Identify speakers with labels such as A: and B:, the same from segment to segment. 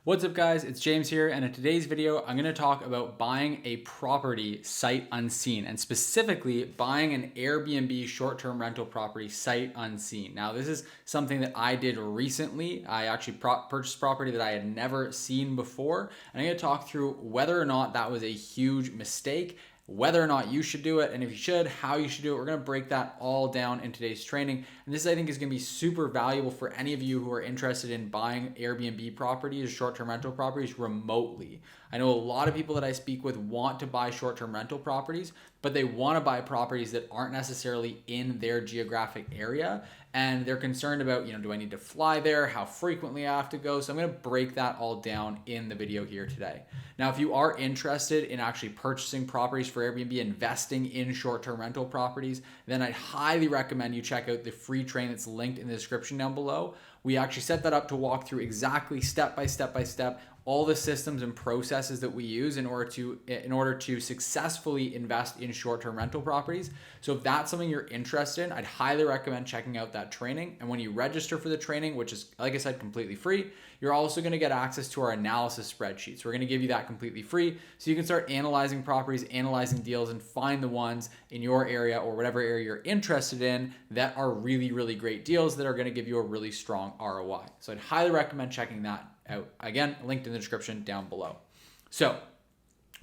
A: What's up guys, it's James here, and in today's video I'm going to talk about buying a property sight unseen, and specifically buying an Airbnb short-term rental property sight unseen. Now this is something that I did recently. I actually purchased property that I had never seen before, and I'm going to talk through whether or not that was a huge mistake, whether or not you should do it, and if you should, how you should do it. We're going to break that all down in today's training. And this, I think, is going to be super valuable for any of you who are interested in buying Airbnb properties, short-term rental properties remotely. I know a lot of people that I speak with want to buy short-term rental properties, but they want to buy properties that aren't necessarily in their geographic area. And they're concerned about, do I need to fly there? How frequently I have to go? So I'm going to break that all down in the video here today. Now, if you are interested in actually purchasing properties for Airbnb, investing in short-term rental properties, then I'd highly recommend you check out the free training that's linked in the description down below. We actually set that up to walk through exactly step by step all the systems and processes that we use in order to successfully invest in short-term rental properties. So if that's something you're interested in, I'd highly recommend checking out that training. And when you register for the training, which is, like I said, completely free, you're also going to get access to our analysis spreadsheet. So we're going to give you that completely free so you can start analyzing properties, analyzing deals, and find the ones in your area or whatever area you're interested in that are really, really great deals that are going to give you a really strong ROI. So I'd highly recommend checking that out. Again, linked in the description down below. So,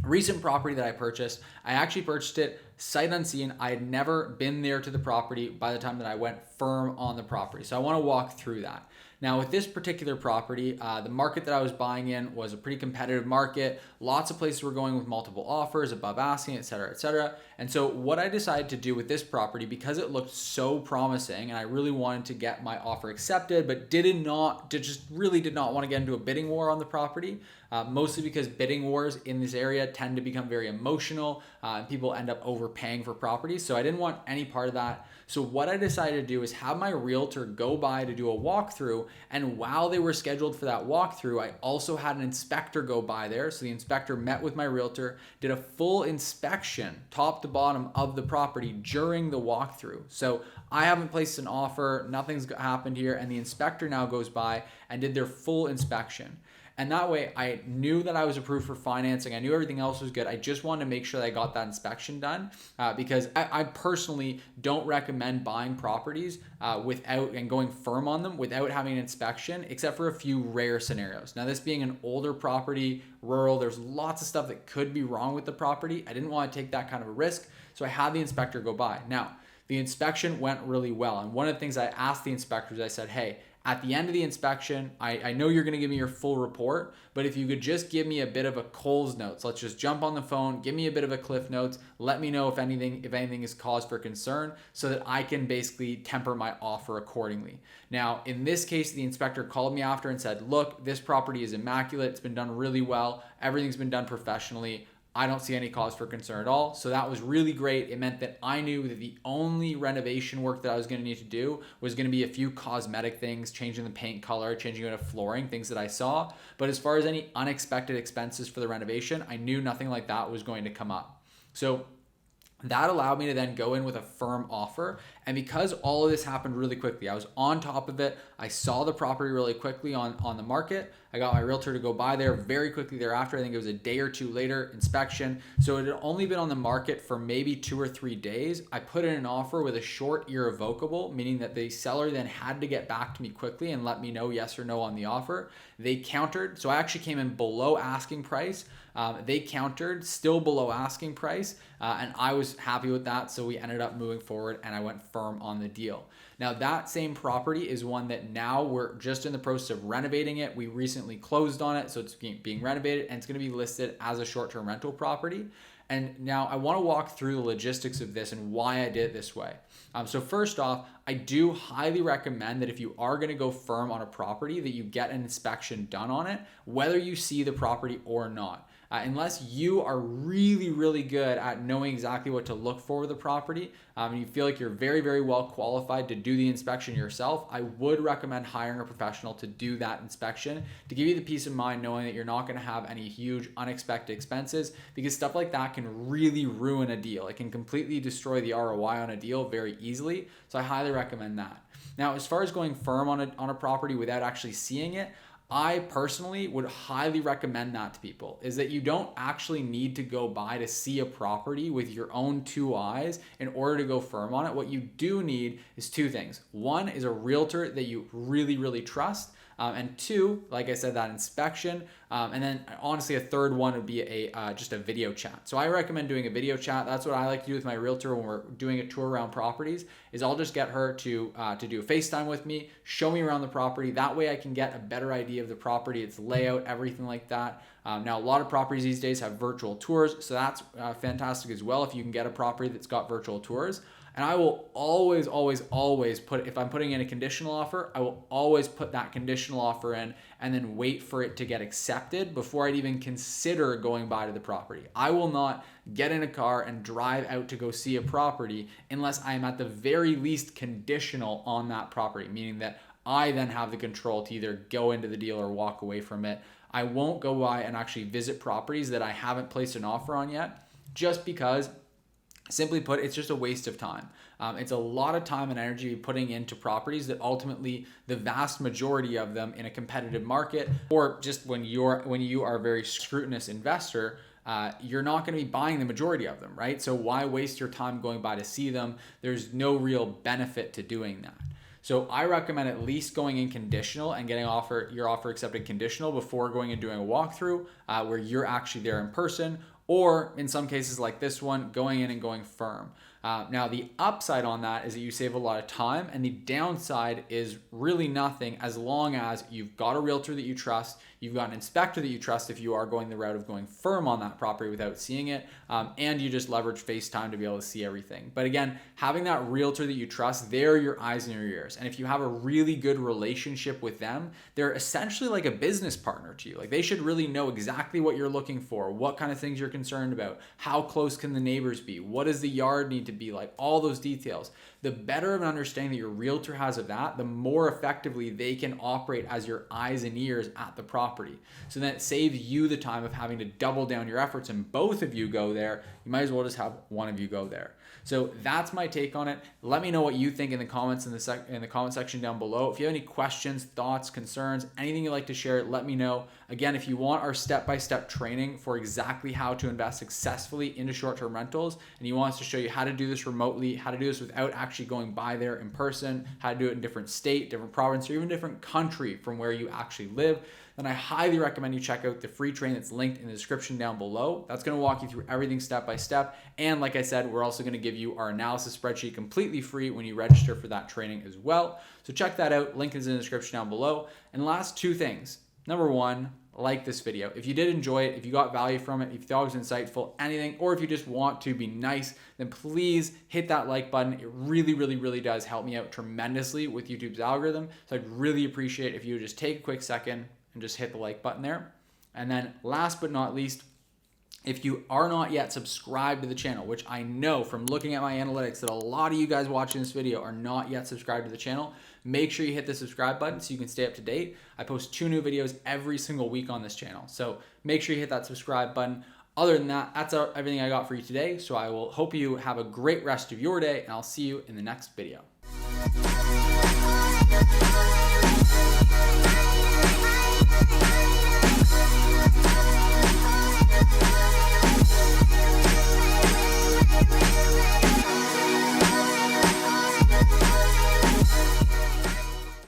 A: recent property that I purchased, I actually purchased it sight unseen. I had never been there to the property by the time that I went firm on the property. So I want to walk through that. Now with this particular property, the market that I was buying in was a pretty competitive market. Lots of places were going with multiple offers, above asking, et cetera, et cetera. And so what I decided to do with this property, because it looked so promising and I really wanted to get my offer accepted, but just really did not want to get into a bidding war on the property, mostly because bidding wars in this area tend to become very emotional and people end up overpaying for properties. So I didn't want any part of that. So what I decided to do is have my realtor go by to do a walkthrough. And while they were scheduled for that walkthrough, I also had an inspector go by there. So the inspector met with my realtor, did a full inspection, top to bottom, of the property during the walkthrough. So I haven't placed an offer, nothing's happened here, and the inspector now goes by and did their full inspection. And that way I knew that I was approved for financing. I knew everything else was good. I just wanted to make sure that I got that inspection done because I personally don't recommend buying properties without and going firm on them without having an inspection, except for a few rare scenarios. Now, this being an older property, rural, there's lots of stuff that could be wrong with the property. I didn't want to take that kind of a risk. So I had the inspector go by. Now, the inspection went really well. And one of the things I asked the inspectors, I said, hey, at the end of the inspection, I know you're going to give me your full report, but if you could just give me a bit of a Coles notes, let's just jump on the phone, give me a bit of a Cliff Notes, let me know if anything is cause for concern so that I can basically temper my offer accordingly. Now, in this case, the inspector called me after and said, look, this property is immaculate. It's been done really well. Everything's been done professionally. I don't see any cause for concern at all. So that was really great. It meant that I knew that the only renovation work that I was going to need to do was going to be a few cosmetic things, changing the paint color, changing out of flooring, things that I saw. But as far as any unexpected expenses for the renovation, I knew nothing like that was going to come up. So that allowed me to then go in with a firm offer. And because all of this happened really quickly, I was on top of it. I saw the property really quickly on the market. I got my realtor to go by there very quickly thereafter. I think it was a day or two later, inspection. So it had only been on the market for maybe 2 or 3 days. I put in an offer with a short irrevocable, meaning that the seller then had to get back to me quickly and let me know yes or no on the offer. They countered. So I actually came in below asking price. They countered, still below asking price, and I was happy with that. So we ended up moving forward and I went firm on the deal. Now that same property is one that now we're just in the process of renovating it. We recently closed on it, so it's being renovated and it's going to be listed as a short-term rental property. And now I want to walk through the logistics of this and why I did it this way. So first off, I do highly recommend that if you are going to go firm on a property, that you get an inspection done on it, whether you see the property or not. Unless you are really, really good at knowing exactly what to look for with the property, and you feel like you're very, very well qualified to do the inspection yourself, I would recommend hiring a professional to do that inspection to give you the peace of mind knowing that you're not going to have any huge unexpected expenses, because stuff like that can really ruin a deal. It can completely destroy the ROI on a deal very easily. So I highly recommend that. Now, as far as going firm on a property without actually seeing it, I personally would highly recommend that to people, is that you don't actually need to go by to see a property with your own two eyes in order to go firm on it. What you do need is two things. One is a realtor that you really, really trust. And two, like I said, that inspection. And then honestly, a third one would be just a video chat. So I recommend doing a video chat. That's what I like to do with my realtor when we're doing a tour around properties, is I'll just get her to do a FaceTime with me, show me around the property. That way I can get a better idea of the property, its layout, everything like that. Now, a lot of properties these days have virtual tours, so that's fantastic as well if you can get a property that's got virtual tours. And I will always, always, always put, if I'm putting in a conditional offer, I will always put that conditional offer in and then wait for it to get accepted before I'd even consider going by to the property. I will not get in a car and drive out to go see a property unless I am at the very least conditional on that property, meaning that I then have the control to either go into the deal or walk away from it. I won't go by and actually visit properties that I haven't placed an offer on yet, just because, simply put, it's just a waste of time. It's a lot of time and energy putting into properties that ultimately the vast majority of them in a competitive market, or just when you are a very scrutinous investor, you're not going to be buying the majority of them, right? So why waste your time going by to see them? There's no real benefit to doing that. So I recommend at least going in conditional and getting your offer accepted conditional before going and doing a walkthrough where you're actually there in person, or in some cases like this one, going in and going firm. Now, the upside on that is that you save a lot of time, and the downside is really nothing as long as you've got a realtor that you trust, you've got an inspector that you trust if you are going the route of going firm on that property without seeing it, and you just leverage FaceTime to be able to see everything. But again, having that realtor that you trust, they're your eyes and your ears. And if you have a really good relationship with them, they're essentially like a business partner to you. Like, they should really know exactly what you're looking for, what kind of things you're concerned about, how close can the neighbors be, what does the yard need to be like, all those details. The better of an understanding that your realtor has of that, the more effectively they can operate as your eyes and ears at the property. So then it saves you the time of having to double down your efforts and both of you go there. You might as well just have one of you go there. So that's my take on it. Let me know what you think in the comments in the comment section down below. If you have any questions, thoughts, concerns, anything you'd like to share, let me know. Again, if you want our step-by-step training for exactly how to invest successfully into short-term rentals, and you want us to show you how to do this remotely, how to do this without actually going by there in person, how to do it in different state, different province, or even different country from where you actually live, then I highly recommend you check out the free training that's linked in the description down below. That's going to walk you through everything step by step. And like I said, we're also going to give you our analysis spreadsheet completely free when you register for that training as well. So check that out. Link is in the description down below. And last two things. Number one, like this video. If you did enjoy it, if you got value from it, if you thought it was insightful, anything, or if you just want to be nice, then please hit that like button. It really, really, really does help me out tremendously with YouTube's algorithm. So I'd really appreciate if you would just take a quick second and just hit the like button there. And then last but not least, if you are not yet subscribed to the channel, which I know from looking at my analytics that a lot of you guys watching this video are not yet subscribed to the channel, make sure you hit the subscribe button so you can stay up to date. I post 2 new videos every single week on this channel. So make sure you hit that subscribe button. Other than that, that's everything I got for you today. So I will hope you have a great rest of your day, and I'll see you in the next video.